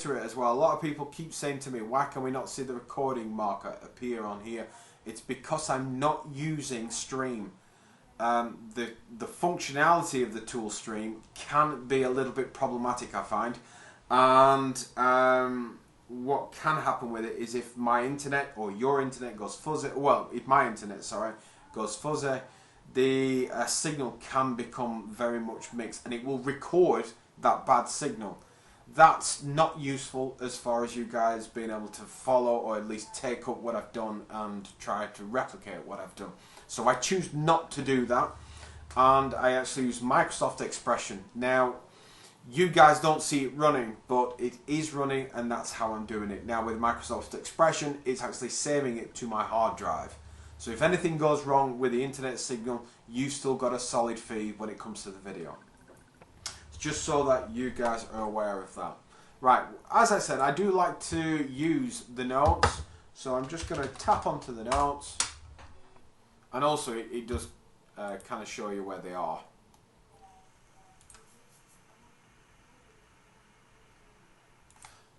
reiterate as well, a lot of people keep saying to me, why can we not see the recording marker appear on here? It's because I'm not using Stream. The functionality of the tool Stream can be a little bit problematic, I find. And what can happen with it is if my internet or your internet goes fuzzy, well, if my internet, sorry, goes fuzzy, the signal can become very much mixed and it will record that bad signal. That's not useful as far as you guys being able to follow or at least take up what I've done and try to replicate what I've done. So I choose not to do that, and I actually use Microsoft Expression. Now, you guys don't see it running, but it is running, and that's how I'm doing it. Now with Microsoft Expression, it's actually saving it to my hard drive. So if anything goes wrong with the internet signal, you've still got a solid feed when it comes to the video. Just so that you guys are aware of that. Right, as I said, I do like to use the notes, so I'm just going to tap onto the notes, and also it does kind of show you where they are.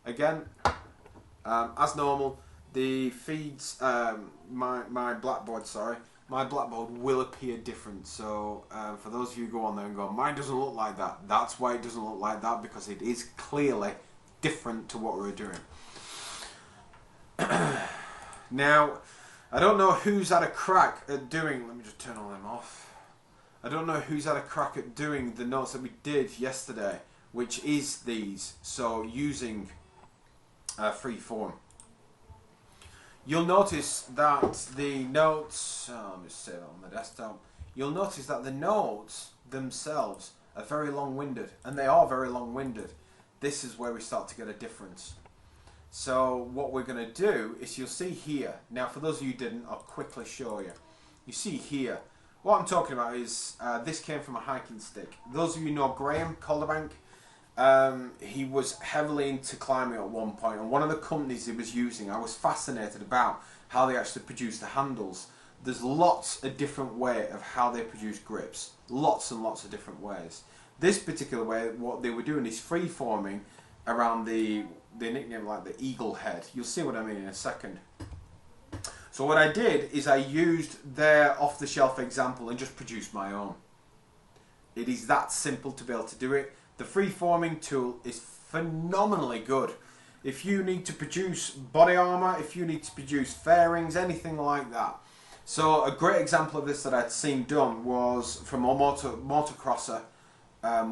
Again, as normal, the feeds, my blackboard, sorry, my blackboard will appear different. So for those of you who go on there and go, mine doesn't look like that, that's why it doesn't look like that, because it is clearly different to what we're doing. Now, I don't know who's had a crack at doing, let me just turn all them off. I don't know who's had a crack at doing the notes that we did yesterday, which is these, so using Freeform. You'll notice that the notes, let me save it on the desktop, you'll notice that the notes themselves are very long-winded, and they are very long-winded. This is where we start to get a difference. So what we're going to do is, you'll see here, now for those of you who didn't, I'll quickly show you. You see here, what I'm talking about is, this came from a hiking stick. Those of you who know Graham Calderbank, he was heavily into climbing at one point, and one of the companies he was using, I was fascinated about how they actually produce the handles. There's lots of different ways of how they produce grips, lots and lots of different ways. This particular way, what they were doing is free-forming around the nickname like the eagle head. You'll see what I mean in a second. So what I did is I used their off-the-shelf example and just produced my own. It is that simple to be able to do it. The free-forming tool is phenomenally good. If you need to produce body armor, if you need to produce fairings, anything like that. So a great example of this that I'd seen done was from a motocrosser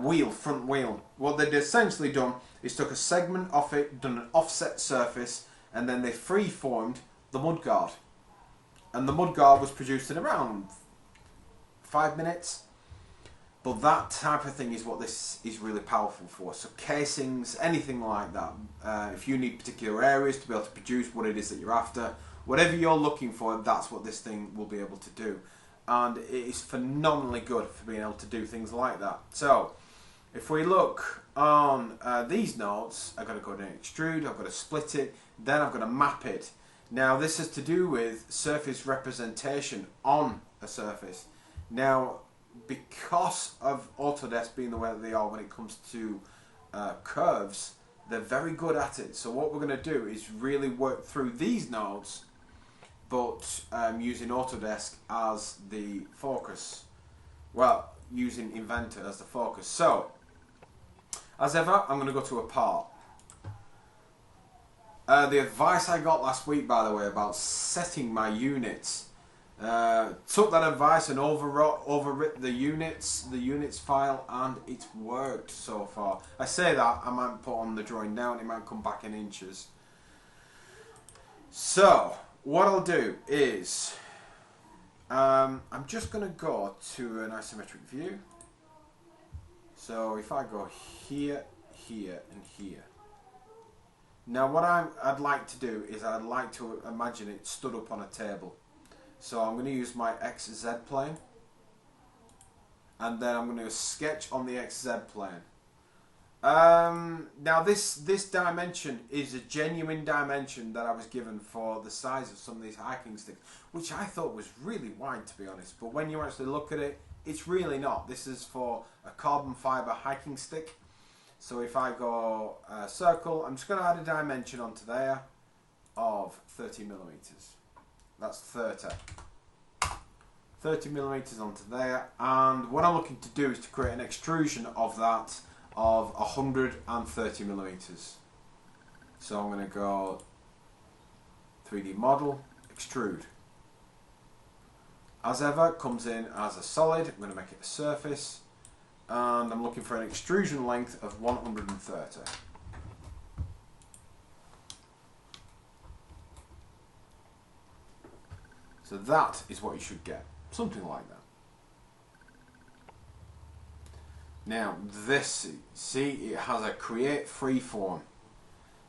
wheel, front wheel. What they'd essentially done is took a segment off it, done an offset surface, and then they free-formed the mudguard. And the mudguard was produced in around 5 minutes. But that type of thing is what this is really powerful for. So casings, anything like that. If you need particular areas to be able to produce what it is that you're after, whatever you're looking for, that's what this thing will be able to do. And it is phenomenally good for being able to do things like that. So, if we look on these notes, I've got to go to extrude, I've got to split it, then I've got to map it. Now this is to do with surface representation on a surface. Now, because of Autodesk being the way that they are when it comes to curves, they're very good at it. So what we're going to do is really work through these nodes, but using Autodesk as the focus. Well, using Inventor as the focus. So, as ever, I'm going to go to a part. The advice I got last week, by the way, about setting my units. Took that advice and overwrit the units file, and it's worked so far. I say that, I might put on the drawing now and it might come back in inches. So, what I'll do is, I'm just going to go to an isometric view. So if I go here, here and here. Now what I'd like to do is I'd like to imagine it stood up on a table. So I'm going to use my XZ plane, and then I'm going to sketch on the XZ plane. Now this dimension is a genuine dimension that I was given for the size of some of these hiking sticks, which I thought was really wide, to be honest, but when you actually look at it, it's really not. This is for a carbon fibre hiking stick. So if I go circle, I'm just going to add a dimension onto there of 30 millimeters. That's 30. 30 millimeters onto there, and what I'm looking to do is to create an extrusion of that of 130 millimeters. So I'm going to go 3D model, extrude. As ever, comes in as a solid. I'm going to make it a surface, and I'm looking for an extrusion length of 130. So that is what you should get. Something like that. Now this, see, it has a create freeform.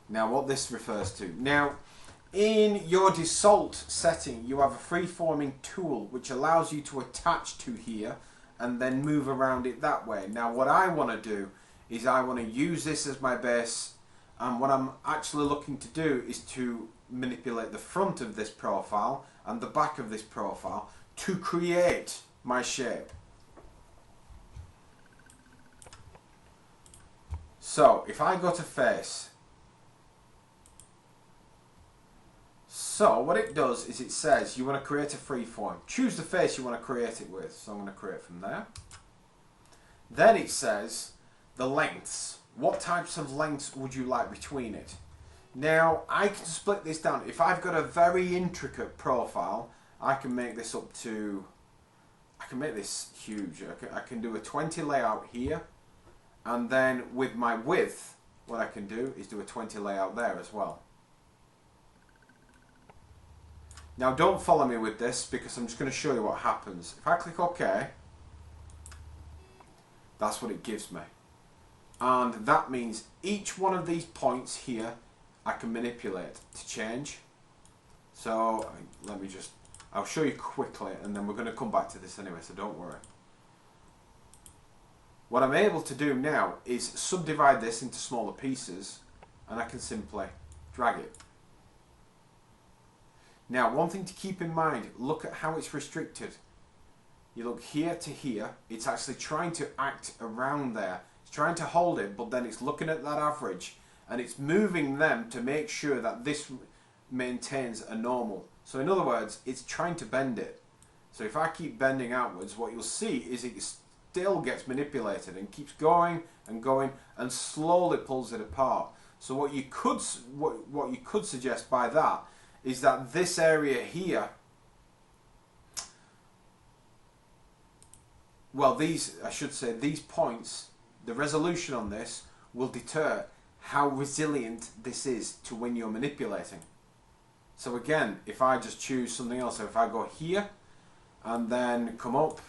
Now what this refers to. Now in your default setting you have a freeforming tool which allows you to attach to here and then move around it that way. Now what I want to do is I want to use this as my base, and what I'm actually looking to do is to manipulate the front of this profile and the back of this profile to create my shape. So if I go to face, so what it does is it says you want to create a freeform. Choose the face you want to create it with. So I'm going to create from there. Then it says the lengths. What types of lengths would you like between it? Now I can split this down. If I've got a very intricate profile, I can make this up to, I can make this huge. I can do a 20 layout here, and then with my width, what I can do is do a 20 layout there as well. Now don't follow me with this because I'm just going to show you what happens. If I click OK, that's what it gives me. And that means each one of these points here I can manipulate to change. So let me just, I'll show you quickly and then we're going to come back to this anyway, so don't worry. What I'm able to do now is subdivide this into smaller pieces, and I can simply drag it. Now one thing to keep in mind, look at how it's restricted. You look here to here, it's actually trying to act around there. It's trying to hold it, but then it's looking at that average and it's moving them to make sure that this maintains a normal. So in other words, it's trying to bend it. So if I keep bending outwards, what you'll see is it still gets manipulated and keeps going and going and slowly pulls it apart. So what you could suggest by that is that this area here, well, these, I should say, these points, the resolution on this will deter how resilient this is to when you're manipulating. So again, if I just choose something else, so if I go here and then come up,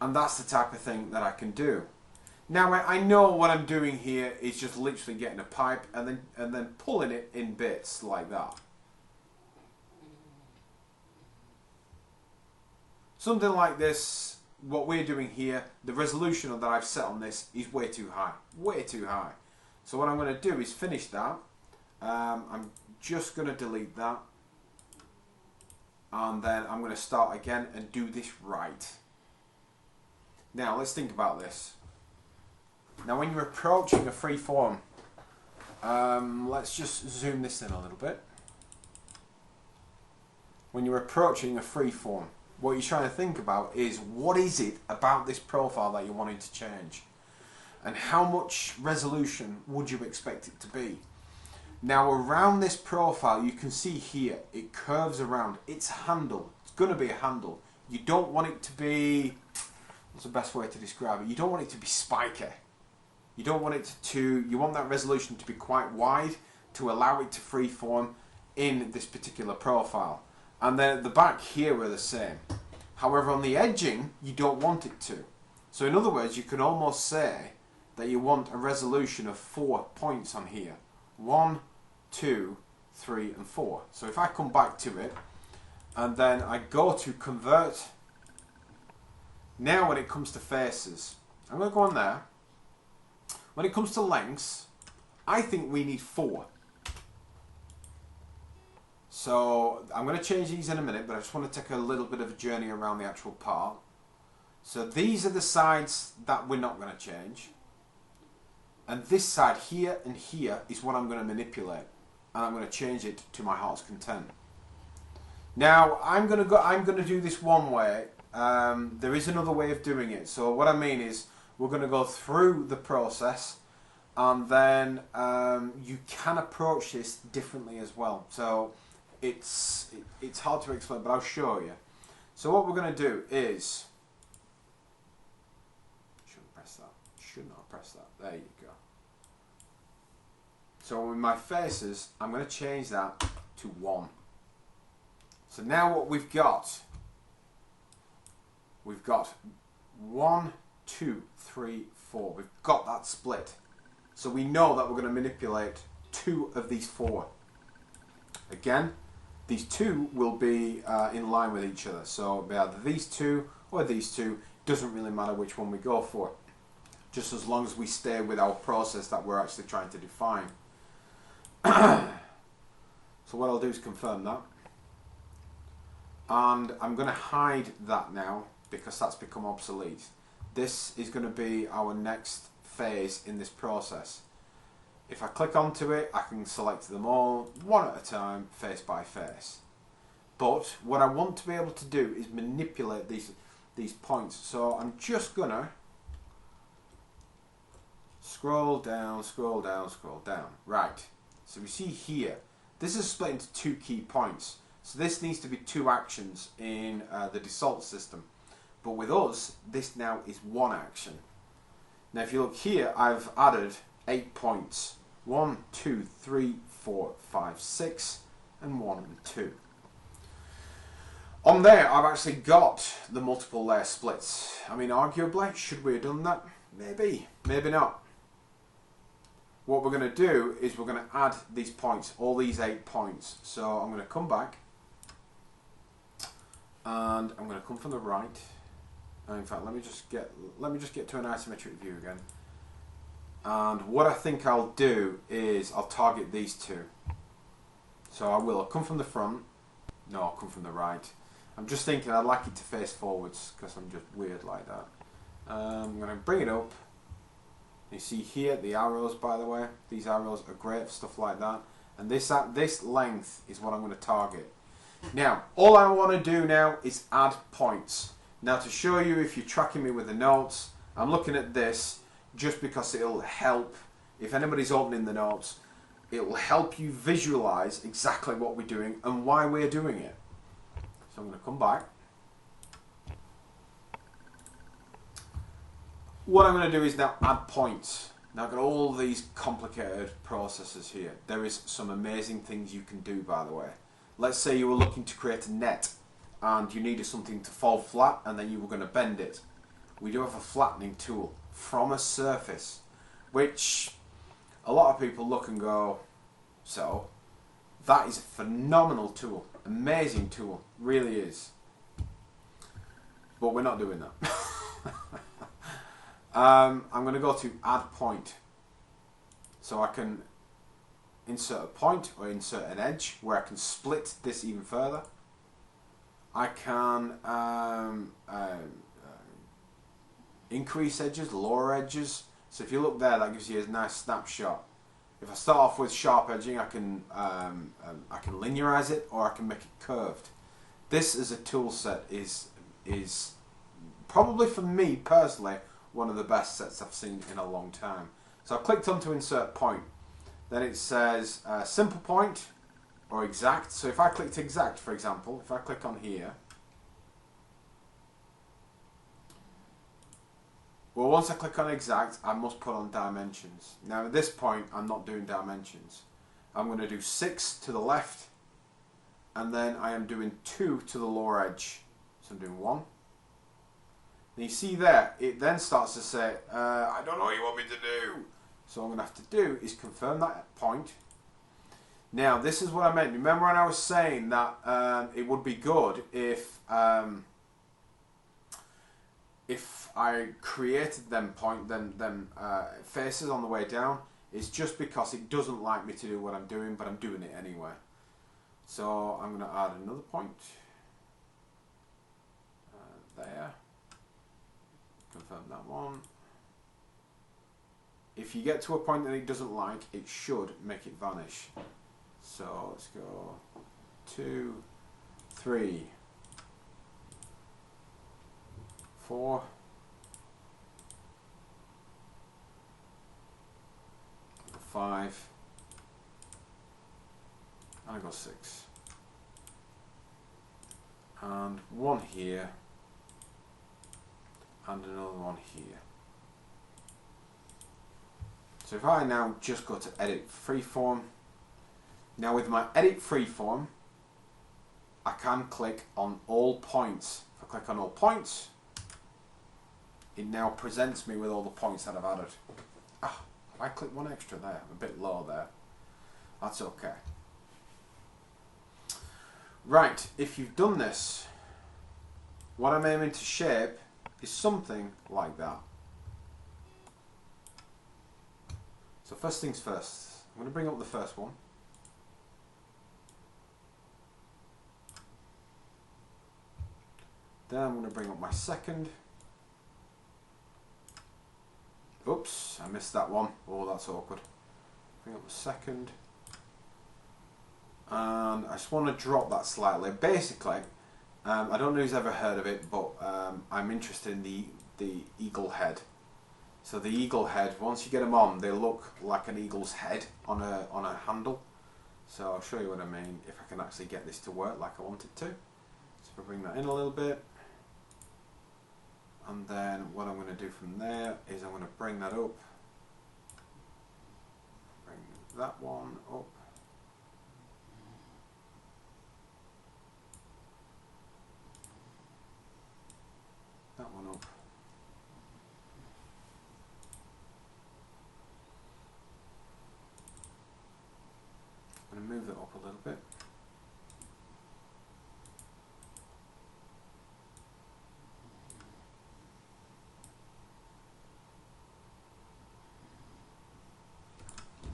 and that's the type of thing that I can do. Now I know what I'm doing here is just literally getting a pipe and then pulling it in bits like that. Something like this, what we're doing here, the resolution that I've set on this is way too high. Way too high. So what I'm going to do is finish that. I'm just going to delete that. And then I'm going to start again and do this right. Now let's think about this. Now when you're approaching a freeform, let's just zoom this in a little bit. When you're approaching a freeform, what you're trying to think about is what is it about this profile that you're wanting to change, and how much resolution would you expect it to be. Now around this profile, you can see here it curves around. It's a handle. It's going to be a handle. You don't want it to be, what's the best way to describe it? You don't want it to be spiky. You don't want it to, you want that resolution to be quite wide to allow it to freeform in this particular profile. And then at the back here we're the same. However, on the edging, you don't want it to. So in other words, you can almost say that you want a resolution of 4 points on here. 1, 2, 3 and 4. So if I come back to it and then I go to convert, now when it comes to faces, I'm going to go on there. When it comes to lengths, I think we need 4. So I'm going to change these in a minute, but I just want to take a little bit of a journey around the actual part. So these are the sides that we're not going to change. And this side here and here is what I'm going to manipulate, and I'm going to change it to my heart's content. Now I'm going to do this one way. There is another way of doing it. So what I mean is we're going to go through the process, and then you can approach this differently as well. So it's hard to explain, but I'll show you. So what we're going to do is, shouldn't press that. Should not press that. There you go. So with my faces, I'm going to change that to 1. So now what we've got 1, 2, 3, 4. We've got that split. So we know that we're going to manipulate 2 of these 4. Again, these 2 will be in line with each other. So it'll be either these 2 or these 2. Doesn't really matter which one we go for, just as long as we stay with our process that we're actually trying to define. So what I'll do is confirm that, and I'm going to hide that now because that's become obsolete. This is going to be our next phase in this process. If I click onto it, I can select them all one at a time, face by face. But what I want to be able to do is manipulate these points. So I'm just going to scroll down, scroll down, scroll down. Right. So we see here, this is split into 2 key points. So this needs to be 2 actions in the default system. But with us, this now is 1 action. Now if you look here, I've added 8 points. 1, 2, 3, 4, 5, 6, and 1 and 2. On there, I've actually got the multiple layer splits. I mean, arguably, should we have done that? Maybe, maybe not. What we're going to do is we're going to add these points, all these 8 points. So I'm going to come back, and I'm going to come from the right. And in fact, let me just get to an isometric view again. And what I think I'll do is I'll target these 2. So I'll come from the front. No, I'll come from the right. I'm just thinking I'd like it to face forwards because I'm just weird like that. I'm going to bring it up. You see here the arrows, by the way. These arrows are great for stuff like that. And this length is what I'm going to target. Now, all I want to do now is add points. Now, to show you, if you're tracking me with the notes, I'm looking at this just because it'll help. If anybody's opening the notes, it will help you visualize exactly what we're doing and why we're doing it. So I'm going to come back. What I'm going to do is now add points. Now I've got all these complicated processes here. There is some amazing things you can do, by the way. Let's say you were looking to create a net and you needed something to fall flat and then you were going to bend it. We do have a flattening tool from a surface, which a lot of people look and go, so that is a phenomenal tool, amazing tool, really is. But we're not doing that. I'm going to go to add point. So I can insert a point or insert an edge where I can split this even further. I can increase edges, lower edges. So if you look there, that gives you a nice snapshot. If I start off with sharp edging, I can linearize it, or I can make it curved. This as a tool set is probably, for me personally, one of the best sets I've seen in a long time. So I've clicked on to insert point. Then it says simple point or exact. So if I clicked exact, for example, if I click on here, well, once I click on exact, I must put on dimensions. Now at this point, I'm not doing dimensions. I'm going to do 6 to the left, and then I am doing 2 to the lower edge. So I'm doing 1. And you see there, it then starts to say, I don't know what you want me to do. So what I'm going to have to do is confirm that point. Now, this is what I meant. Remember when I was saying that it would be good if I created them faces on the way down? It's just because it doesn't like me to do what I'm doing, but I'm doing it anyway. So I'm going to add another point there. Confirm that one. if you get to a point that it doesn't like, it should make it vanish. So let's go 2, 3, 4, 5, and I go 6, and 1 here, and another one here. So if I now just go to edit freeform, now with my edit freeform, I can click on all points. If I click on all points, it now presents me with all the points that I've added. Ah, I clicked one extra there, a bit low there. That's okay. Right, if you've done this, what I'm aiming to shape is something like that. So first things first, I'm going to bring up the first one. Then I'm going to bring up my second. Oops, I missed that one. Oh, that's awkward. Bring up the second. And I just want to drop that slightly. Basically, I don't know who's ever heard of it, but I'm interested in the eagle head. So the eagle head, once you get them on, they look like an eagle's head on a handle. So I'll show you what I mean if I can actually get this to work like I want it to. So if I bring that in a little bit, and then what I'm going to do from there is I'm going to bring that up, bring that one up, that one up, I'm going to move it up a little bit.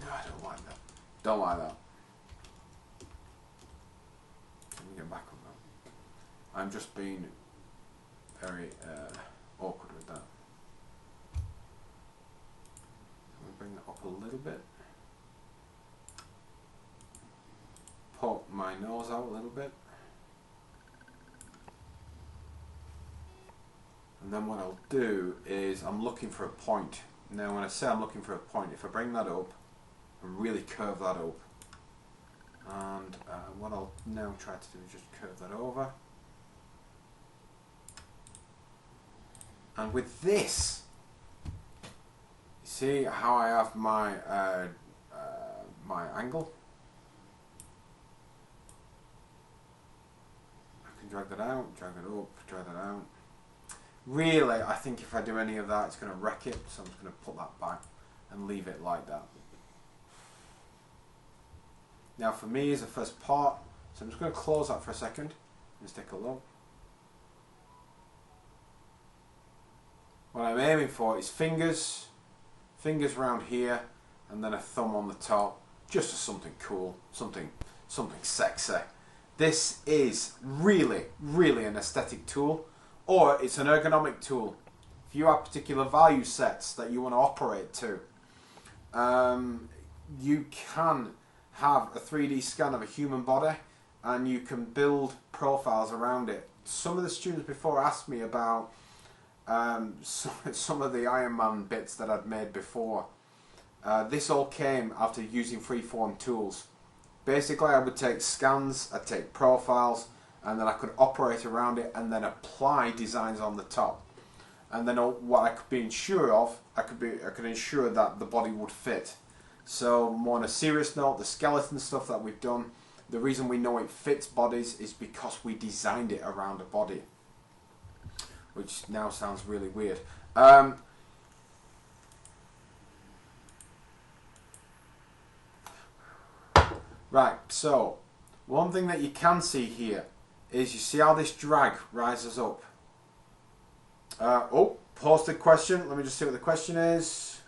No, I don't like that. Don't like that. Let me get back on that. I'm just being very awkward with that. I'm going to bring that up a little bit. Poke my nose out a little bit. And then what I'll do is I'm looking for a point. Now when I say I'm looking for a point, if I bring that up and really curve that up, and what I'll now try to do is just curve that over. And with this, you see how I have my my angle? I can drag that out, drag it up, drag that out. Really, I think if I do any of that, it's going to wreck it, so I'm just going to put that back and leave it like that. Now for me is the first part, so I'm just going to close that for a second. Let's take a look. What I'm aiming for is fingers around here, and then a thumb on the top, just for something cool, something sexy. This is really an aesthetic tool, or it's an ergonomic tool. If you have particular value sets that you want to operate to, you can have a 3D scan of a human body and you can build profiles around it. Some of the students before asked me about some of the Iron Man bits that I'd made before. This all came after using Freeform tools. Basically, I would take scans, I'd take profiles, and then I could operate around it and then apply designs on the top. And then what I could be sure of, I could ensure that the body would fit. So more on a serious note, the skeleton stuff that we've done, the reason we know it fits bodies is because we designed it around a body. Which now sounds really weird. Right, so one thing that you can see here is you see how this drag rises up. Oh, posted question. Let me just see what the question is.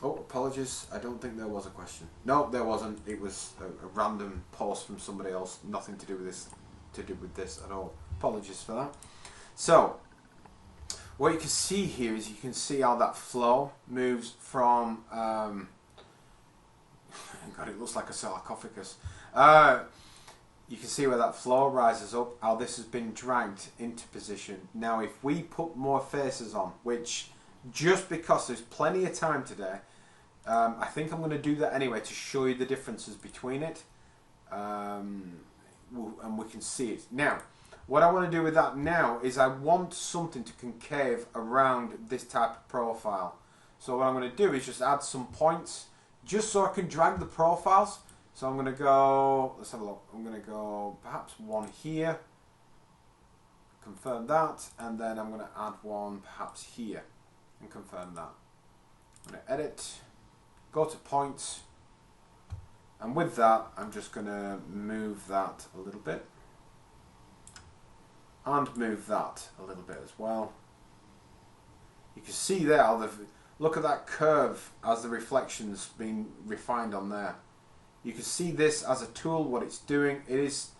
Oh, apologies. I don't think there was a question. No, there wasn't. It was a random post from somebody else. Nothing to do with this at all. Apologies for that. So, what you can see here is you can see how that flow moves from. God, it looks like a sarcophagus. You can see where that flow rises up. How this has been dragged into position. Now, if we put more faces on, which just because there's plenty of time today. I think I'm going to do that anyway to show you the differences between it, and we can see it. Now, what I want to do with that now is I want something to concave around this type of profile. So what I'm going to do is just add some points, just so I can drag the profiles. So I'm going to go, let's have a look, I'm going to go perhaps one here, confirm that, and then I'm going to add one perhaps here, and confirm that. I'm going to edit. Go to points, and with that I'm just going to move that a little bit and move that a little bit as well. You can see there how look at that curve as the reflections being refined on there. You can see this as a tool, what it's doing. It is,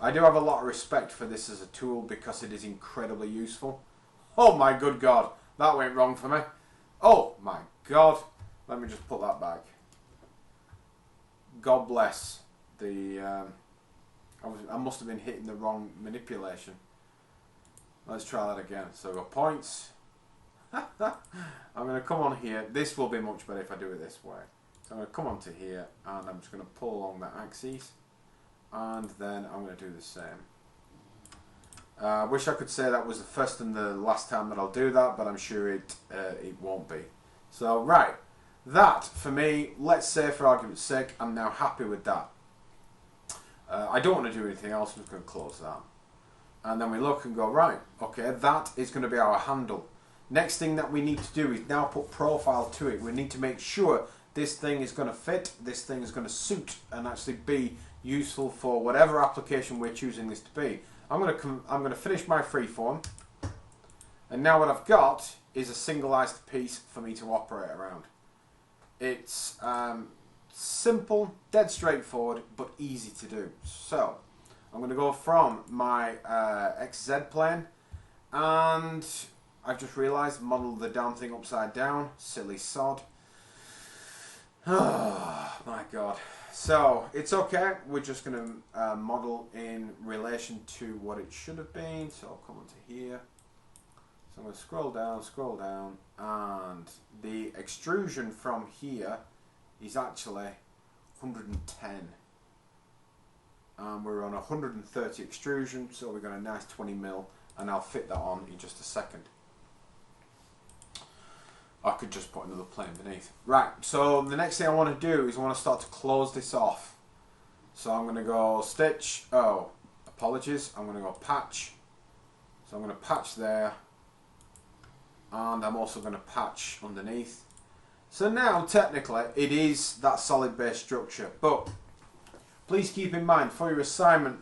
I do have a lot of respect for this as a tool because it is incredibly useful. Oh my good God, that went wrong for me. Oh my God. Let me just put that back. God bless the. I must have been hitting the wrong manipulation. Let's try that again. So I've got points. I'm going to come on here. This will be much better if I do it this way. So I'm going to come onto here and I'm just going to pull along that axis, and then I'm going to do the same. I wish I could say that was the first and the last time that I'll do that, but I'm sure it won't be. So right. That, for me, let's say for argument's sake, I'm now happy with that. I don't want to do anything else, I'm just going to close that. And then we look and go, right, okay, that is going to be our handle. Next thing that we need to do is now put profile to it. We need to make sure this thing is going to fit, this thing is going to suit, and actually be useful for whatever application we're choosing this to be. I'm going to finish my freeform, and now what I've got is a singleized piece for me to operate around. It's simple, dead straightforward, but easy to do. So I'm going to go from my XZ plane, and I've just realised model the damn thing upside down. Silly sod. Oh my God. So it's okay. We're just going to model in relation to what it should have been. So I'll come onto here. So I'm going to scroll down, and the extrusion from here is actually 110. And we're on 130 extrusion, so we've got a nice 20 mil, and I'll fit that on in just a second. I could just put another plane beneath. Right, so the next thing I want to do is I want to start to close this off. So I'm going to go stitch, oh, apologies, I'm going to go patch. So I'm going to patch there. And I'm also going to patch underneath. So now, technically, it is that solid base structure. But please keep in mind, for your assignment,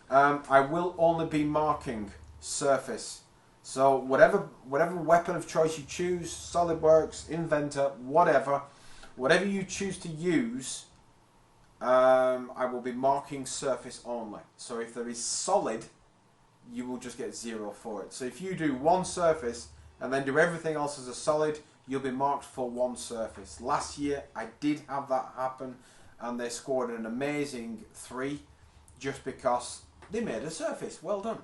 I will only be marking surface. So whatever weapon of choice you choose, SolidWorks, Inventor, whatever you choose to use, I will be marking surface only. So if there is solid, you will just get 0 for it. So if you do one surface, and then do everything else as a solid, you'll be marked for one surface. Last year I did have that happen, and they scored an amazing 3 just because they made a surface. Well done.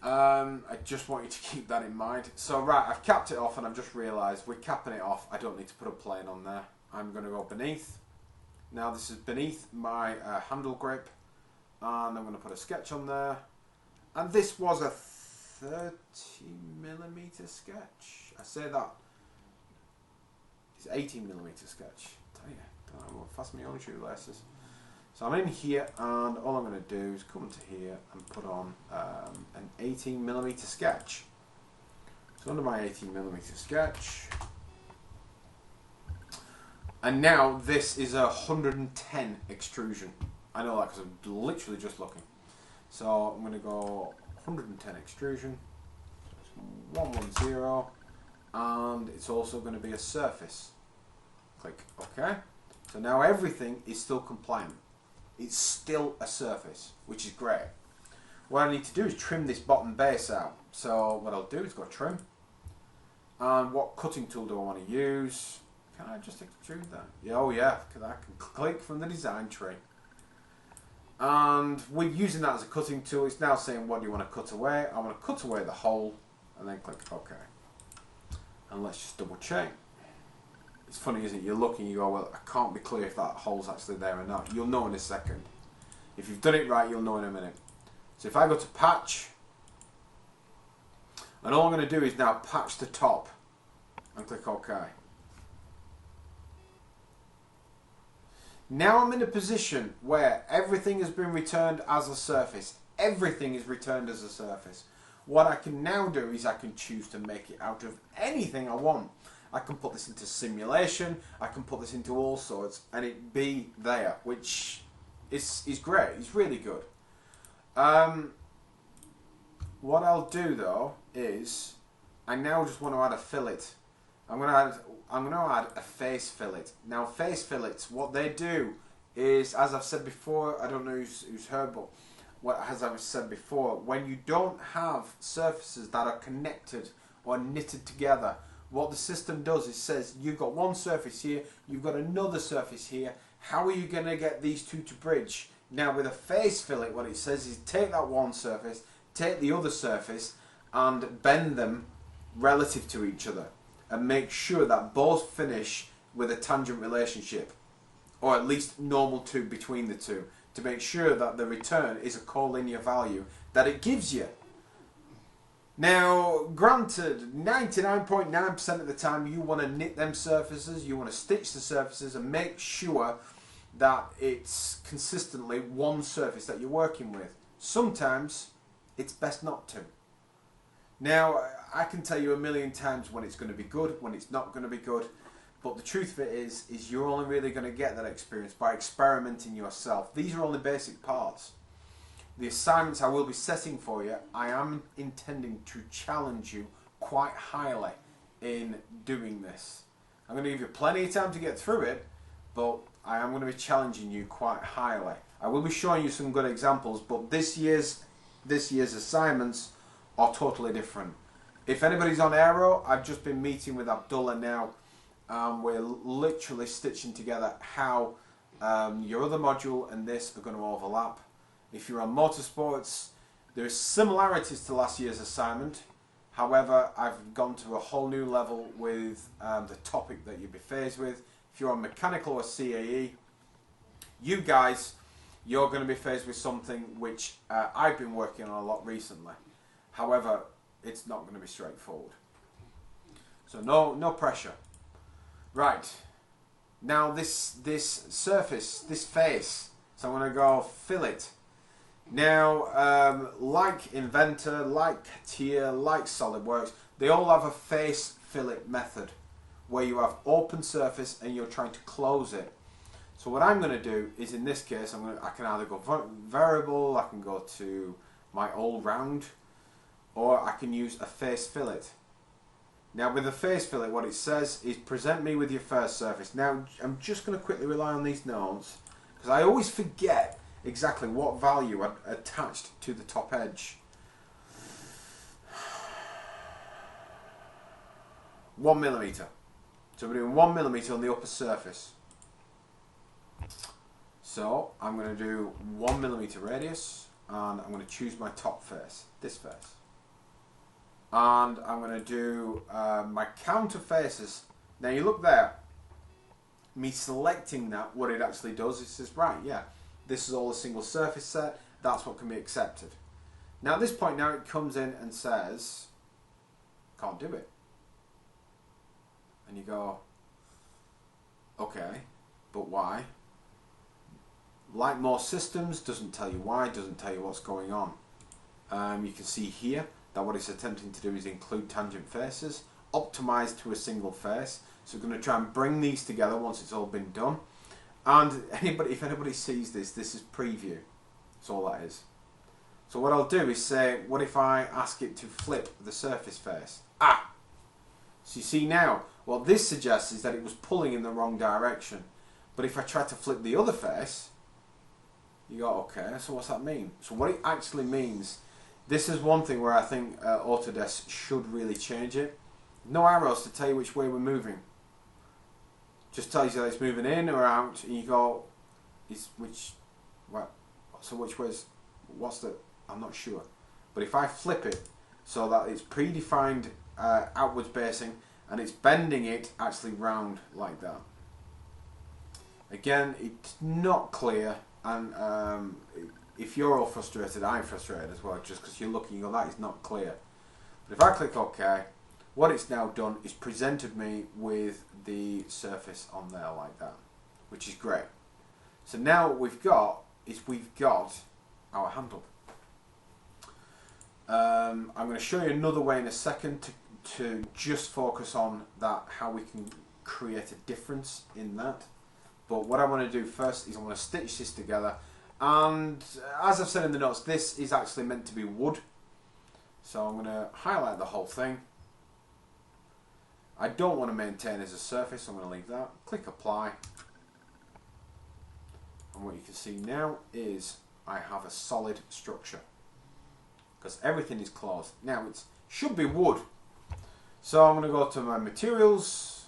I just want you to keep that in mind. So right, I've capped it off, and I've just realised we're capping it off. I don't need to put a plane on there. I'm going to go beneath. Now this is beneath my handle grip, and I'm going to put a sketch on there. And this was a 30mm sketch. I say that. It's 18mm sketch. Tell you, I'm going to fasten my own shoelaces. So I'm in here, and all I'm going to do is come to here and put on an 18mm sketch. So under my 18mm sketch, and now this is a 110 extrusion. I know that because I'm literally just looking. So I'm going to go 110 extrusion, 110, and it's also going to be a surface. Click OK. So now everything is still compliant. It's still a surface, which is great. What I need to do is trim this bottom base out. So what I'll do is go trim. And what cutting tool do I want to use? Can I just extrude that? Yeah, oh yeah, because I can click from the design tree. And we're using that as a cutting tool. It's now saying what do you want to cut away. I want to cut away the hole and then click OK. And let's just double check. It's funny, isn't it? You're looking, you go, well, I can't be clear if that hole's actually there or not. You'll know in a second. If you've done it right, you'll know in a minute. So if I go to patch, and all I'm going to do is now patch the top and click OK. Now I'm in a position where everything has been returned as a surface. Everything is returned as a surface. What I can now do is I can choose to make it out of anything I want. I can put this into simulation, I can put this into all sorts, and it be there, which is great. It's really good. What I'll do though is I now just want to add a fillet. I'm going to add a face fillet. Now face fillets, what they do is, as I've said before, I don't know who's heard, but as I've said before, when you don't have surfaces that are connected or knitted together, what the system does is says you've got one surface here, you've got another surface here, how are you going to get these two to bridge? Now with a face fillet, what it says is take that one surface, take the other surface and bend them relative to each other and make sure that both finish with a tangent relationship, or at least normal to between the two, to make sure that the return is a collinear value that it gives you. Now, granted, 99.9% of the time you want to knit them surfaces, you want to stitch the surfaces and make sure that it's consistently one surface that you're working with. Sometimes it's best not to. Now, I can tell you a million times when it's going to be good, when it's not going to be good, but the truth of it is you're only really going to get that experience by experimenting yourself. These are only basic parts. The assignments I will be setting for you, I am intending to challenge you quite highly in doing this. I'm going to give you plenty of time to get through it, but I am going to be challenging you quite highly. I will be showing you some good examples, but this year's assignments are totally different. If anybody's on Aero, I've just been meeting with Abdullah now. We're literally stitching together how your other module and this are going to overlap. If you're on motorsports, there are similarities to last year's assignment. However, I've gone to a whole new level with the topic that you'll be faced with. If you're on mechanical or CAE, you guys, you're going to be faced with something which I've been working on a lot recently. However, it's not going to be straightforward. So no pressure. Right. Now this surface, this face, so I'm going to go fillet. Now, like Inventor, like Tier, like SolidWorks, they all have a face fillet method where you have open surface and you're trying to close it. So what I'm going to do is, in this case, I can either go variable, I can go to my all round, or I can use a face fillet. Now with the face fillet, what it says is present me with your first surface. Now I'm just going to quickly rely on these notes because I always forget exactly what value I attached to the top edge. 1 millimeter. So we're doing 1 millimeter on the upper surface. So I'm going to do 1 millimeter radius, and I'm going to choose my top face, this face. And I'm going to do my counter faces. Now you look there, me selecting that, what it actually does, it says, right, yeah, this is all a single surface set, that's what can be accepted. Now at this point now it comes in and says, can't do it. And you go, okay, but why? Like most systems, doesn't tell you why, doesn't tell you what's going on. You can see here that what it's attempting to do is include tangent faces, optimized to a single face. So we're going to try and bring these together once it's all been done. And if anybody sees this, this is preview. That's all that is. So what I'll do is say, what if I ask it to flip the surface face? Ah! So you see now, What this suggests is that it was pulling in the wrong direction. But if I try to flip the other face, you go, okay, so what's that mean? So what it actually means, this is one thing where I think Autodesk should really change it. No arrows to tell you which way we're moving. Just tells you that it's moving in or out, and you go, so which way's, what's the, I'm not sure. But if I flip it so that it's predefined outwards basing and it's bending it actually round like that. Again, it's not clear, and if you're all frustrated, I'm frustrated as well, just because you're looking, you go, that is not clear. But if I click OK, what it's now done is presented me with the surface on there like that, which is great. So now what we've got our handle. I'm going to show you another way in a second to just focus on that, how we can create a difference in that. But what I want to do first is I want to stitch this together, and as I've said in the notes, this is actually meant to be wood. So I'm going to highlight the whole thing. I don't want to maintain as a surface, so I'm going to leave that. Click apply. And what you can see now is I have a solid structure, because everything is closed. Now it should be wood. So I'm going to go to my materials,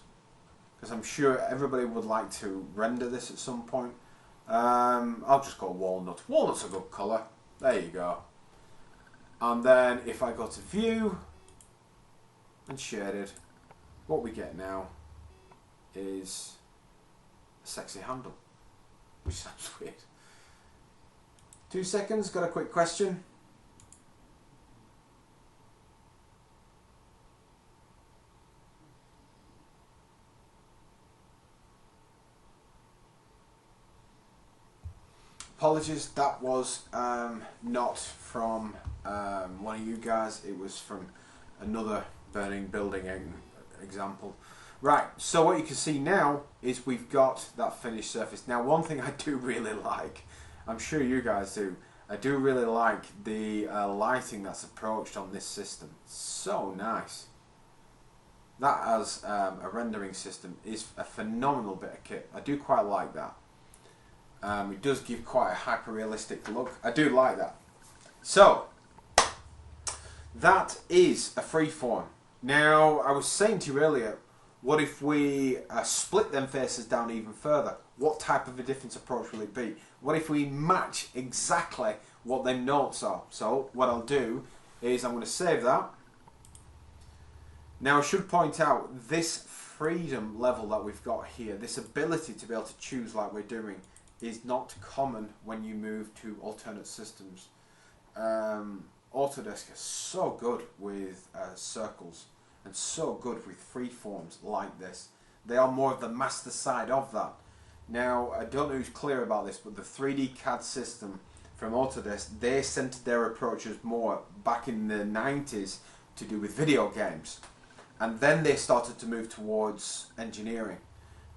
because I'm sure everybody would like to render this at some point. I'll just go walnut. Walnut's a good colour. There you go. And then if I go to view and shaded, what we get now is a sexy handle, which sounds weird. 2 seconds, got a quick question. Apologies, that was not from one of you guys, it was from another burning building example. Right, so what you can see now is we've got that finished surface. Now one thing I do really like, I'm sure you guys do, I do really like the lighting that's approached on this system. So nice. That as a rendering system is a phenomenal bit of kit. I do quite like that. It does give quite a hyper-realistic look. I do like that. So, that is a freeform. Now, I was saying to you earlier, what if we split them faces down even further? What type of a different approach will it be? What if we match exactly what their notes are? So, what I'll do is I'm going to save that. Now, I should point out this freedom level that we've got here, this ability to be able to choose like we're doing, is not common when you move to alternate systems. Autodesk is so good with circles and so good with freeforms like this. They are more of the master side of that. Now, I don't know who's clear about this, but the 3D CAD system from Autodesk, they centered their approaches more back in the 90s to do with video games. And then they started to move towards engineering.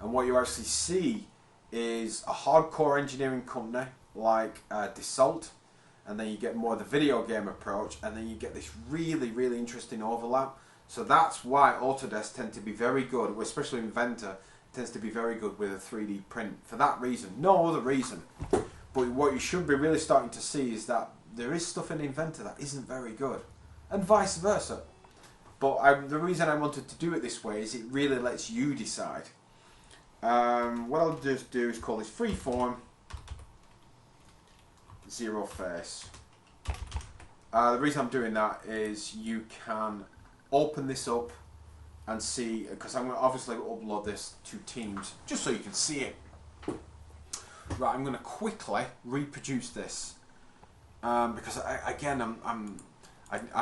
And what you actually see is a hardcore engineering company like Dassault, and then you get more of the video game approach, and then you get this really, really interesting overlap. So that's why Autodesk tend to be very good, especially Inventor tends to be very good with a 3D print. For that reason, no other reason. But what you should be really starting to see is that there is stuff in Inventor that isn't very good, and vice versa. But the reason I wanted to do it this way is it really lets you decide. What I'll just do is call this freeform zero face. The reason I'm doing that is you can open this up and see, because I'm going to obviously upload this to Teams just so you can see it. Right, I'm going to quickly reproduce this because I've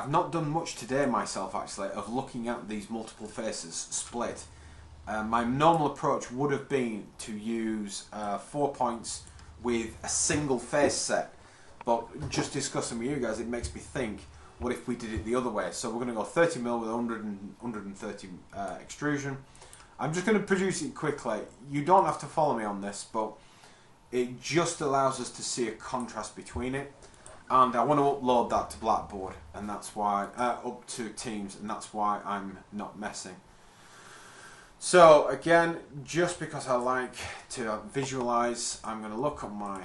not done much today myself actually of looking at these multiple faces split. My normal approach would have been to use 4 points with a single face set, but just discussing with you guys, it makes me think, what if we did it the other way? So we're going to go 30mm with 130 extrusion. I'm just going to produce it quickly. You don't have to follow me on this, but it just allows us to see a contrast between it. And I want to upload that to Blackboard, and that's why up to Teams, and that's why I'm not messing. So again, just because I like to visualize, I'm going to look at my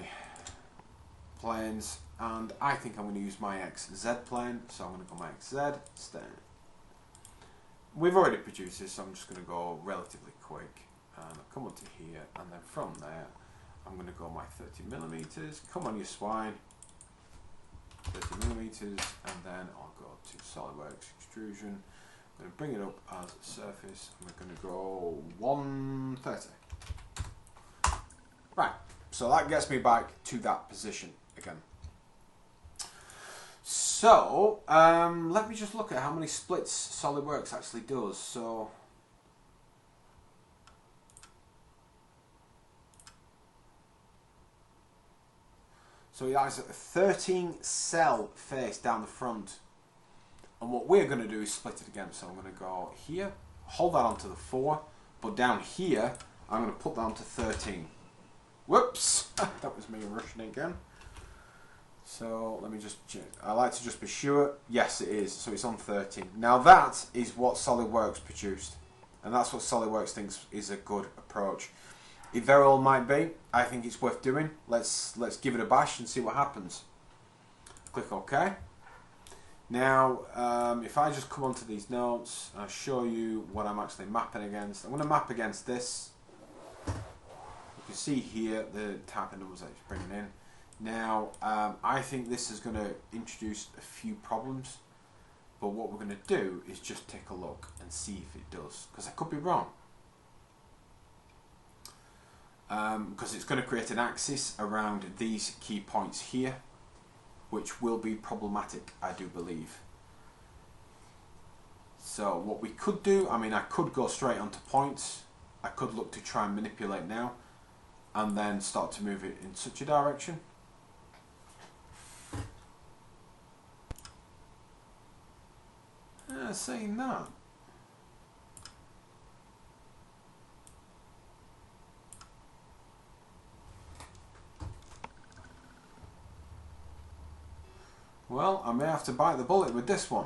planes, and I think I'm going to use my XZ plane, so I'm going to go my XZ, stand. We've already produced this, so I'm just going to go relatively quick, and I'll come onto here, and then from there, I'm going to go my 30mm, come on you swine, 30mm, and then I'll go to SolidWorks extrusion. I'm going to bring it up as surface, and we're going to go 130. Right, so that gets me back to that position again. So, let me just look at how many splits SolidWorks actually does. So it has a 13 cell face down the front. And what we're going to do is split it again. So I'm going to go here, hold that onto the 4, but down here, I'm going to put that onto 13. Whoops! That was me rushing again. So let me just check. I like to just be sure. Yes, it is. So it's on 13. Now that is what SolidWorks produced. And that's what SolidWorks thinks is a good approach. It very well might be. I think it's worth doing. Let's give it a bash and see what happens. Click OK. Now, if I just come onto these notes, I'll show you what I'm actually mapping against. I'm going to map against this. You can see here the type of numbers that it's bringing in. Now, I think this is going to introduce a few problems. But what we're going to do is just take a look and see if it does. Because I could be wrong. Because it's going to create an axis around these key points here, which will be problematic, I do believe. So what we could do, I mean, I could go straight onto points. I could look to try and manipulate now, and then start to move it in such a direction. Saying that. Well, I may have to bite the bullet with this one.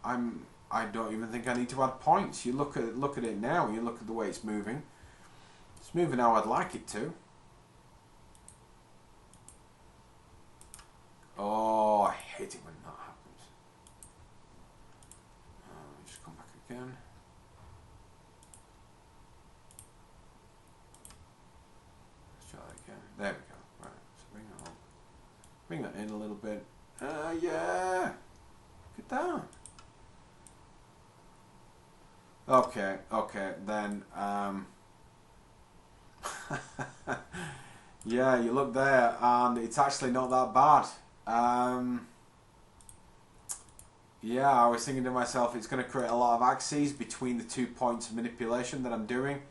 I don't even think I need to add points. You look at it now. You look at the way it's moving. It's moving how I'd like it to. Oh, I hate it when that happens. Let me just come back again. Let's try that again. There we go. Right. So bring that up. Bring that in a little bit. Yeah. Look at that. Okay, then, yeah, you look there, and it's actually not that bad. Yeah, I was thinking to myself, it's going to create a lot of axes between the 2 points of manipulation that I'm doing,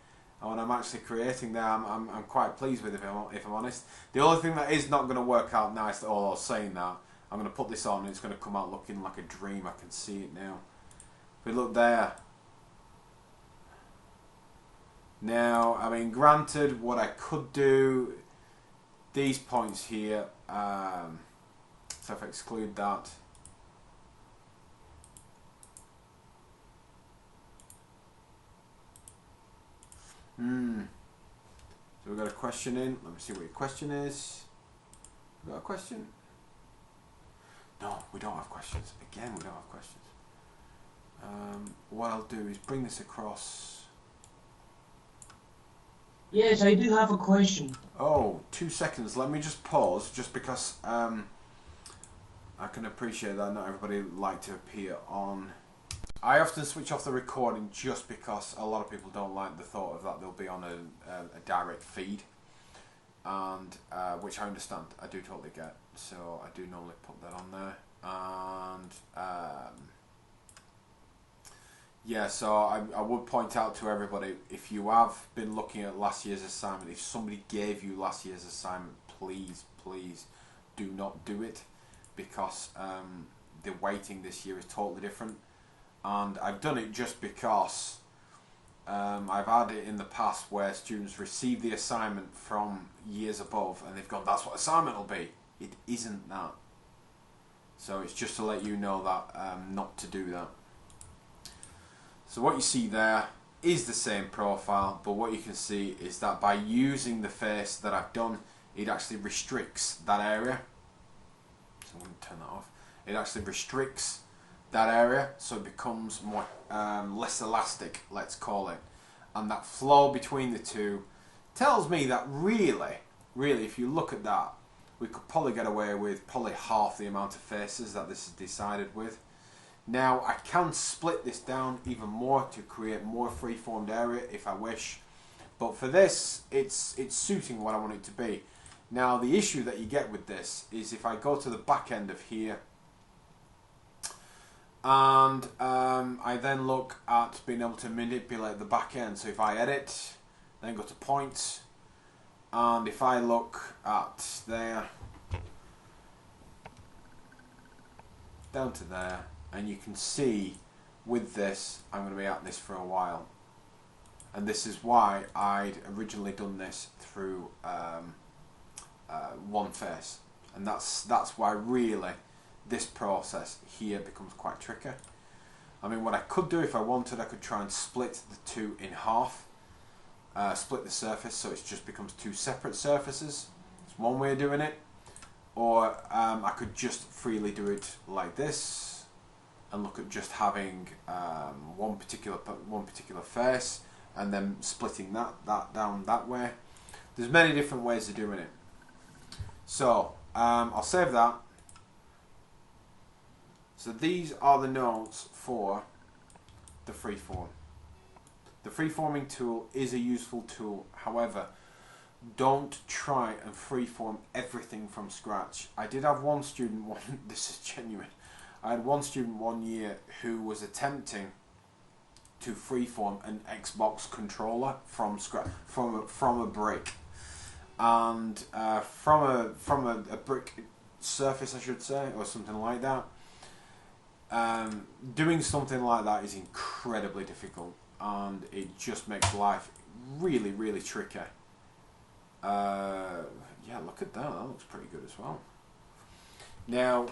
and when I'm actually creating there, I'm quite pleased with it, if I'm honest. The only thing that is not going to work out nice, or saying that, I'm going to put this on, and it's going to come out looking like a dream. I can see it now. But look there. Now, I mean, granted, what I could do, these points here, so if I exclude that, so we've got a question in. Let me see what your question is. We got a question? No, we don't have questions. Again, we don't have questions. What I'll do is bring this across. Yes, I do have a question. Oh, 2 seconds. Let me just pause, just because I can appreciate that not everybody like to appear on. I often switch off the recording just because a lot of people don't like the thought of that they'll be on a direct feed, and which I understand. I do totally get. So I do normally put that on there, and yeah, so I would point out to everybody, if you have been looking at last year's assignment, if somebody gave you last year's assignment, please do not do it, because the weighting this year is totally different. And I've done it just because I've had it in the past where students receive the assignment from years above and they've gone, that's what assignment will be. It isn't that. So it's just to let you know that not to do that. So what you see there is the same profile, but what you can see is that by using the face that I've done, it actually restricts that area. So I'm going to turn that off. It actually restricts that area, so it becomes more less elastic, let's call it. And that flow between the two tells me that really, if you look at that, we could probably get away with probably half the amount of faces that this is decided with. Now I can split this down even more to create more freeformed area if I wish, but for this it's suiting what I want it to be. Now the issue that you get with this is if I go to the back end of here and I then look at being able to manipulate the back end. So if I edit, then go to points, and if I look at there down to there, and you can see with this I'm going to be at this for a while, and this is why I'd originally done this through one face, and that's why really this process here becomes quite tricky. I mean, what I could do if I wanted, I could try and split the two in half, split the surface so it just becomes two separate surfaces. It's one way of doing it. Or I could just freely do it like this and look at just having one particular face and then splitting that down that way. There's many different ways of doing it. So I'll save that. So these are the notes for the freeform. The freeforming tool is a useful tool. However, don't try and freeform everything from scratch. I did have one student, this is genuine, I had one student one year who was attempting to freeform an Xbox controller from scratch, from a brick, and from a brick surface, I should say, or something like that. Doing something like that is incredibly difficult, and it just makes life really, really tricky. Yeah, look at that. That looks pretty good as well. Now,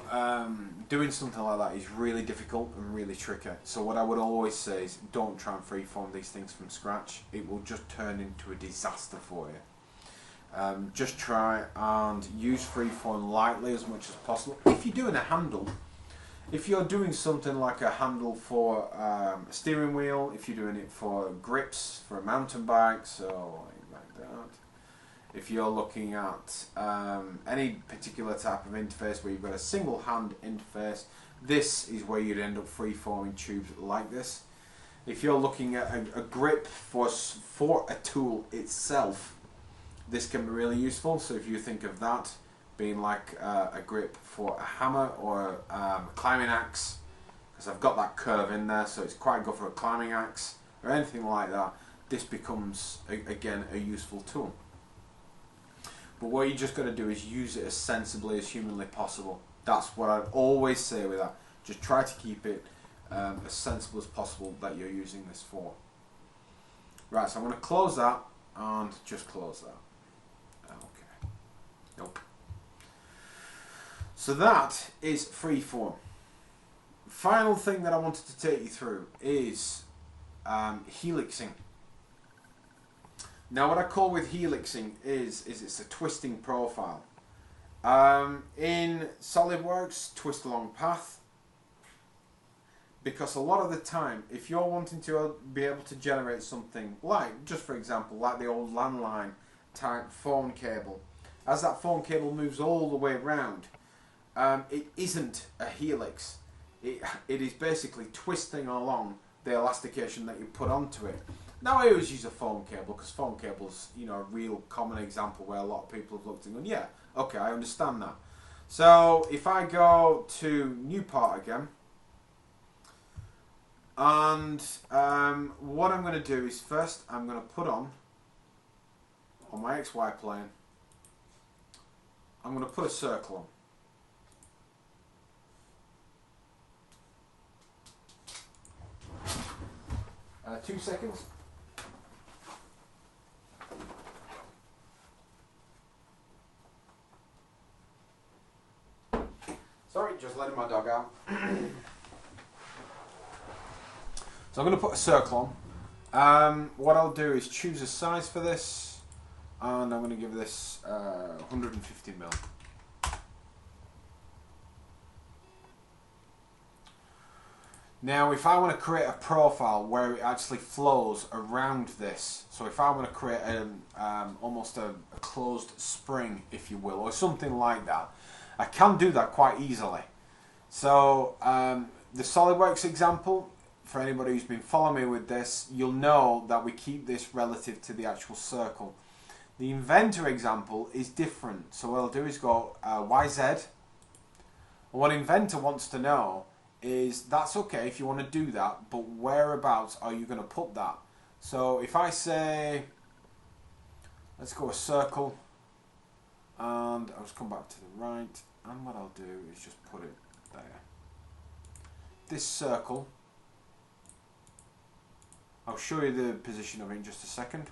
doing something like that is really difficult and really tricky. So what I would always say is don't try and freeform these things from scratch. It will just turn into a disaster for you. Just try and use freeform lightly as much as possible. If you're doing a handle, if you're doing something like a handle for a steering wheel, if you're doing it for grips for a mountain bike, so like that. If you're looking at any particular type of interface where you've got a single hand interface, this is where you'd end up freeforming tubes like this. If you're looking at a grip for a tool itself, this can be really useful. So if you think of that being like a grip for a hammer or a climbing axe, because I've got that curve in there, so it's quite good for a climbing axe or anything like that, this becomes again a useful tool. But what you just got to do is use it as sensibly as humanly possible. That's what I'd always say with that. Just try to keep it as sensible as possible that you're using this for. Right, so I'm going to close that and just close that. Okay. Nope. So that is freeform. Final thing that I wanted to take you through is helixing. Now what I call with helixing is it's a twisting profile. In SolidWorks, twist along path, because a lot of the time if you're wanting to be able to generate something like, just for example, like the old landline type phone cable, as that phone cable moves all the way around, it isn't a helix. It is basically twisting along the elastication that you put onto it. Now I always use a phone cable because phone cable's, you know, a real common example where a lot of people have looked and gone, yeah, okay, I understand that. So if I go to new part again, and what I'm going to do is first I'm going to put on my XY plane, I'm going to put a circle on. 2 seconds. Sorry, just letting my dog out. So I'm going to put a circle What I'll do is choose a size for this, and I'm going to give this 150 mil. Now, if I want to create a profile where it actually flows around this, so if I want to create almost a closed spring, if you will, or something like that, I can do that quite easily. So, the SolidWorks example, for anybody who's been following me with this, you'll know that we keep this relative to the actual circle. The inventor example is different. So what I'll do is go YZ. And what inventor wants to know is that's okay if you want to do that, but whereabouts are you going to put that? So if I say, let's go a circle, and I'll just come back to the right, and what I'll do is just put it there. This circle, I'll show you the position of it in just a second.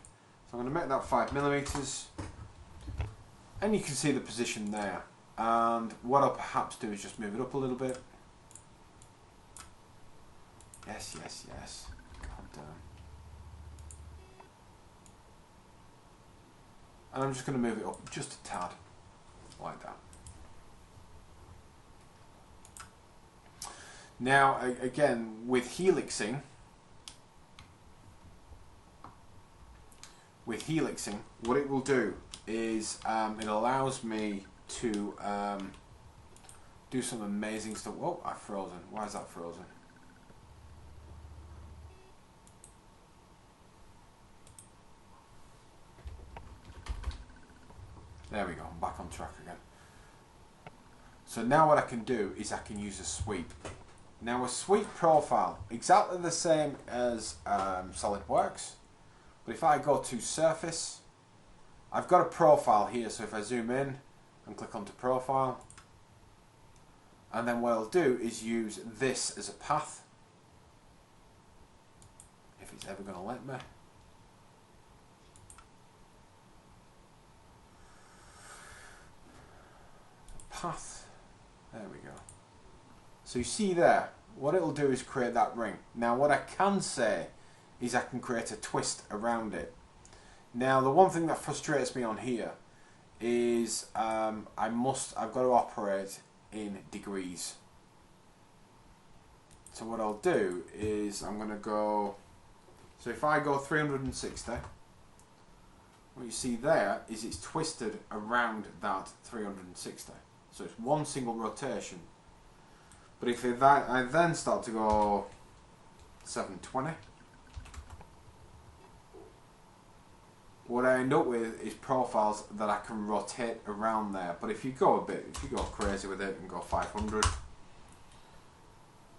So I'm going to make that 5 millimeters, and you can see the position there. And what I'll perhaps do is just move it up a little bit. Yes, yes, yes. God damn. And I'm just going to move it up just a tad, like that. Now, again, with helixing, what it will do is it allows me to do some amazing stuff. Oh, I've frozen. Why is that frozen? There we go, I'm back on track again. So now what I can do is I can use a sweep. Now a sweep profile, exactly the same as SolidWorks, but if I go to surface, I've got a profile here, so if I zoom in and click onto profile, and then what I'll do is use this as a path, if it's ever going to let me. Path, there we go. So you see there, what it'll do is create that ring. Now what I can say is I can create a twist around it. Now the one thing that frustrates me on here is I've got to operate in degrees. So what I'll do is I'm going to go, so if I go 360, what you see there is it's twisted around that 360. So it's one single rotation. But if I then start to go 720, what I end up with is profiles that I can rotate around there. But if you go crazy with it and go 500,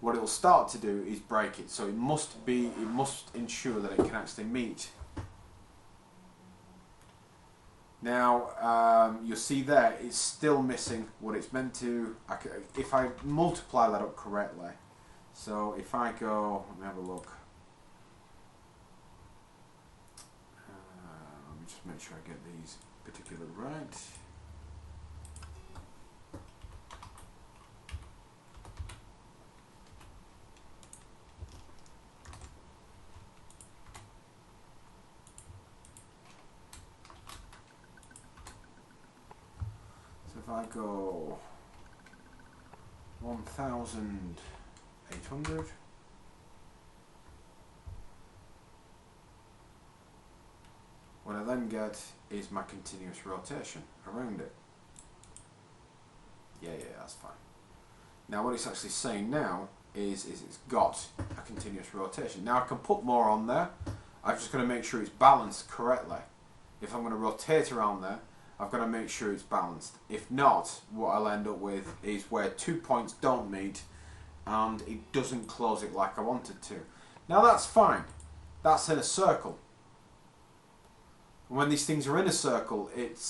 what it'll start to do is break it. So it must ensure that it can actually meet. Now you'll see there it's still missing what it's meant to. If I multiply that up correctly, so if I go, let me have a look. Let me just make sure I get these particular right. If I go 1,800, what I then get is my continuous rotation around it. Yeah, that's fine. Now what it's actually saying now is it's got a continuous rotation. Now I can put more on there. I'm just going to make sure it's balanced correctly. If I'm going to rotate around there, I've got to make sure it's balanced. If not, what I'll end up with is where 2 points don't meet and it doesn't close it like I wanted to. Now that's fine. That's in a circle. When these things are in a circle, it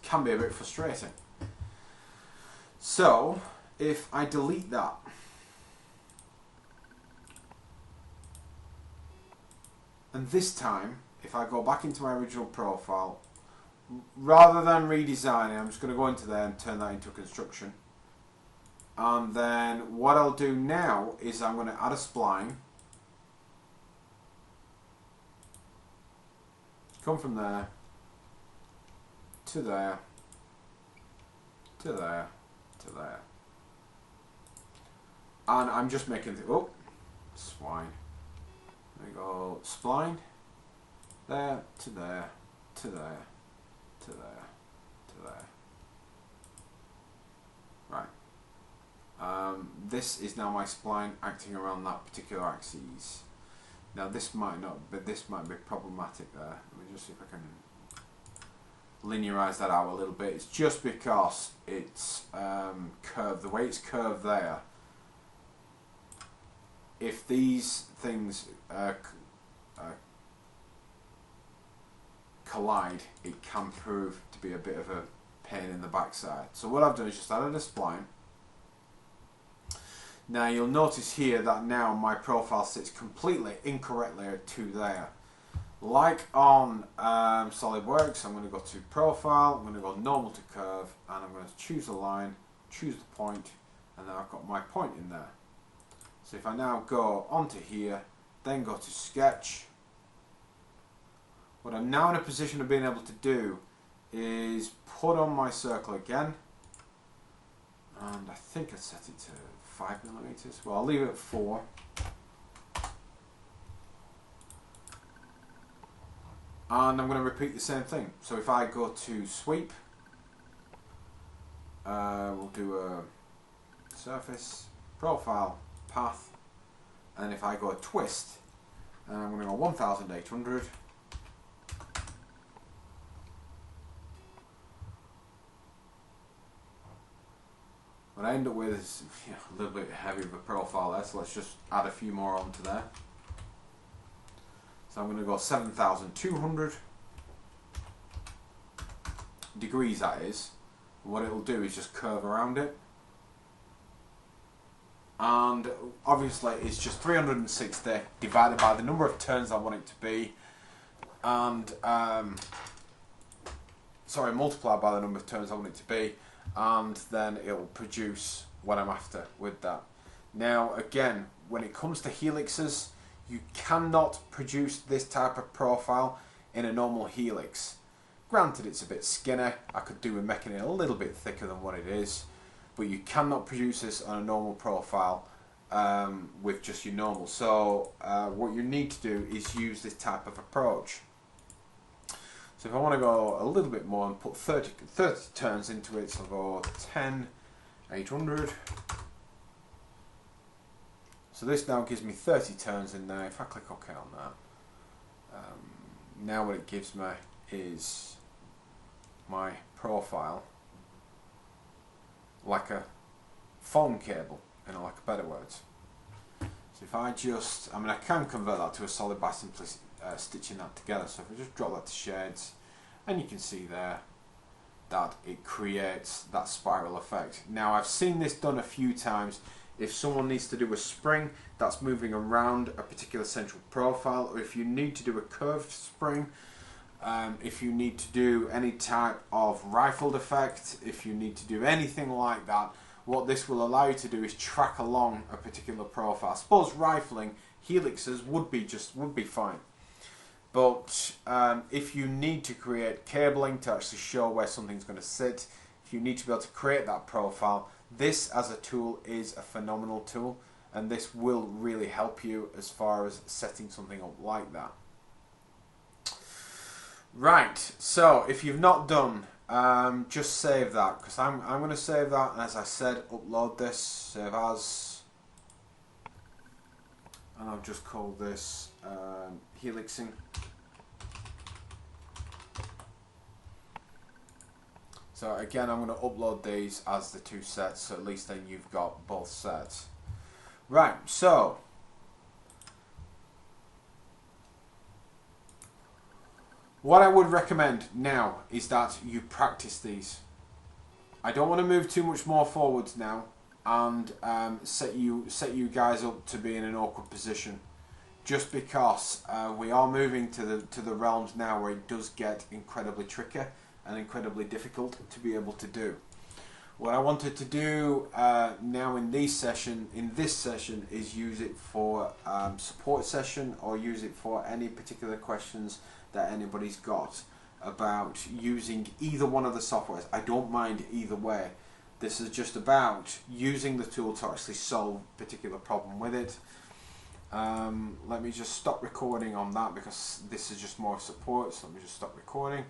can be a bit frustrating. So if I delete that, and this time if I go back into my original profile, rather than redesigning, I'm just going to go into there and turn that into a construction. And then what I'll do now is I'm going to add a spline. come from there to there to there to there, and I'm just making the spline. There we go, spline there to there to there to there to there. Right. This is now my spline acting around that particular axis. Now this might not, but this might be problematic there. Let me just see if I can linearize that out a little bit. It's just because it's curved, the way it's curved there. If these things collide, it can prove to be a bit of a pain in the backside. So what I've done is just added a spline. Now you'll notice here that now my profile sits completely incorrectly to there. Like on SolidWorks, I'm going to go to Profile, I'm going to go Normal to Curve, and I'm going to choose a line, choose the point, and then I've got my point in there. So if I now go onto here, then go to Sketch, what I'm now in a position of being able to do is put on my circle again, and I think I set it to 5mm. Well, I'll leave it at 4. And I'm going to repeat the same thing. So if I go to Sweep, we'll do a Surface, Profile, Path, and if I go Twist, I'm going to go 1800. What I end up with is a little bit heavy of a profile there, so let's just add a few more onto there. So I'm going to go 7,200 degrees, that is. What it'll do is just curve around it. And obviously it's just 360 divided by the number of turns I want it to be. And, sorry, multiplied by the number of turns I want it to be. And then it will produce what I'm after with that. Now again, when it comes to helixes, you cannot produce this type of profile in a normal helix. Granted, it's a bit skinny, I could do with making it a little bit thicker than what it is, but you cannot produce this on a normal profile with just your normal. So what you need to do is use this type of approach. So if I want to go a little bit more and put 30 turns into it, so I'll go 10,800. So this now gives me 30 turns in there. If I click OK on that, now what it gives me is my profile like a phone cable, in a lack of better words. So if I just, I can convert that to a solid by simply stitching that together. So if I just drop that to shades, and you can see there that it creates that spiral effect. Now I've seen this done a few times. If someone needs to do a spring that's moving around a particular central profile, or if you need to do a curved spring, if you need to do any type of rifled effect, if you need to do anything like that, what this will allow you to do is track along a particular profile. I suppose rifling helixes would be fine. But if you need to create cabling to actually show where something's going to sit, if you need to be able to create that profile, this as a tool is a phenomenal tool, and this will really help you as far as setting something up like that. Right, so if you've not done, just save that, because I'm going to save that, and as I said, upload this, save as, and I'll just call this Helixing. So again, I'm going to upload these as the two sets, so at least then you've got both sets. Right, so what I would recommend now is that you practice these. I don't want to move too much more forwards now and set you guys up to be in an awkward position, just because we are moving to the realms now where it does get incredibly tricky and incredibly difficult to be able to do. What I wanted to do now in this session is use it for support session, or use it for any particular questions that anybody's got about using either one of the softwares. I don't mind either way. This is just about using the tool to actually solve a particular problem with it. Let me just stop recording on that because this is just more support, so let me just stop recording.